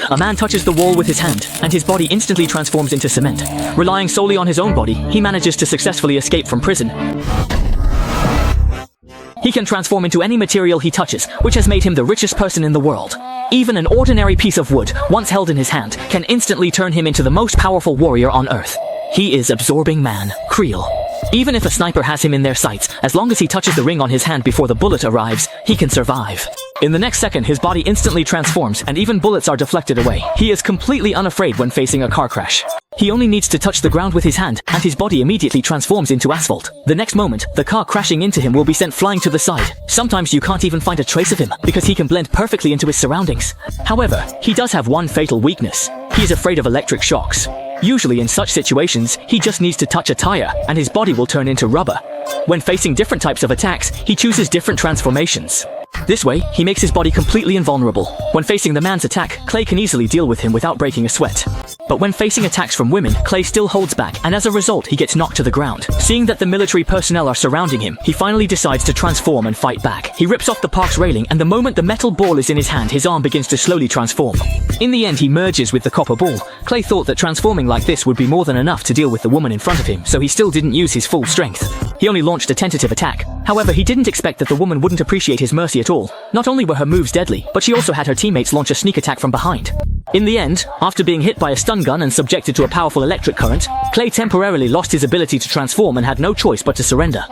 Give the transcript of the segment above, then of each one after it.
A man touches the wall with his hand, and his body instantly transforms into cement. Relying solely on his own body, he manages to successfully escape from prison. He can transform into any material he touches, which has made him the richest person in the world. Even an ordinary piece of wood, once held in his hand, can instantly turn him into the most powerful warrior on Earth. He is Absorbing Man, Creel. Even if a sniper has him in their sights, as long as he touches the ring on his hand before the bullet arrives, he can survive. In the next second, his body instantly transforms, and even bullets are deflected away. He is completely unafraid when facing a car crash. He only needs to touch the ground with his hand, and his body immediately transforms into asphalt. The next moment, the car crashing into him will be sent flying to the side. Sometimes you can't even find a trace of him, because he can blend perfectly into his surroundings. However, he does have one fatal weakness. He is afraid of electric shocks. Usually in such situations, he just needs to touch a tire, and his body will turn into rubber. When facing different types of attacks, he chooses different transformations. This way, he makes his body completely invulnerable. When facing the man's attack, Clay can easily deal with him without breaking a sweat. But when facing attacks from women, Clay still holds back, and as a result, he gets knocked to the ground. Seeing that the military personnel are surrounding him, he finally decides to transform and fight back. He rips off the park's railing, and the moment the metal ball is in his hand, his arm begins to slowly transform. In the end, he merges with the copper ball. Clay thought that transforming like this would be more than enough to deal with the woman in front of him, so he still didn't use his full strength. He only launched a tentative attack. However, he didn't expect that the woman wouldn't appreciate his mercy at all. Not only were her moves deadly, but she also had her teammates launch a sneak attack from behind. In the end, after being hit by a stun gun and subjected to a powerful electric current, Clay temporarily lost his ability to transform and had no choice but to surrender.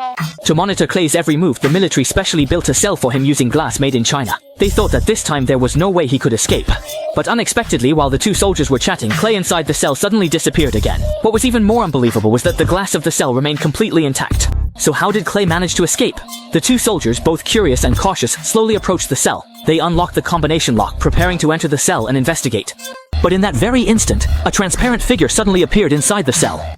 To monitor Clay's every move, the military specially built a cell for him using glass made in China. They thought that this time there was no way he could escape. But unexpectedly, while the two soldiers were chatting, Clay inside the cell suddenly disappeared again. What was even more unbelievable was that the glass of the cell remained completely intact. So how did Clay manage to escape? The two soldiers, both curious and cautious, slowly approached the cell. They unlocked the combination lock, preparing to enter the cell and investigate. But in that very instant, a transparent figure suddenly appeared inside the cell.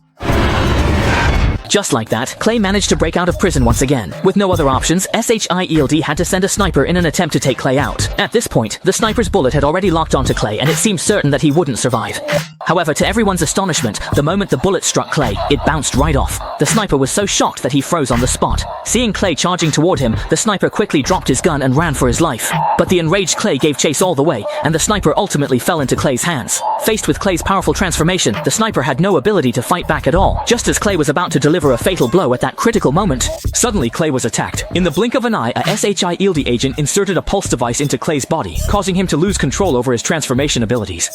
Just like that, Clay managed to break out of prison once again. With no other options, SHIELD had to send a sniper in an attempt to take Clay out. At this point, the sniper's bullet had already locked onto Clay, and it seemed certain that he wouldn't survive. However, to everyone's astonishment, the moment the bullet struck Clay, it bounced right off. The sniper was so shocked that he froze on the spot. Seeing Clay charging toward him, the sniper quickly dropped his gun and ran for his life. But the enraged Clay gave chase all the way, and the sniper ultimately fell into Clay's hands. Faced with Clay's powerful transformation, the sniper had no ability to fight back at all. Just as Clay was about to deliver a fatal blow at that critical moment, suddenly Clay was attacked. In the blink of an eye, a SHIELD agent inserted a pulse device into Clay's body, causing him to lose control over his transformation abilities.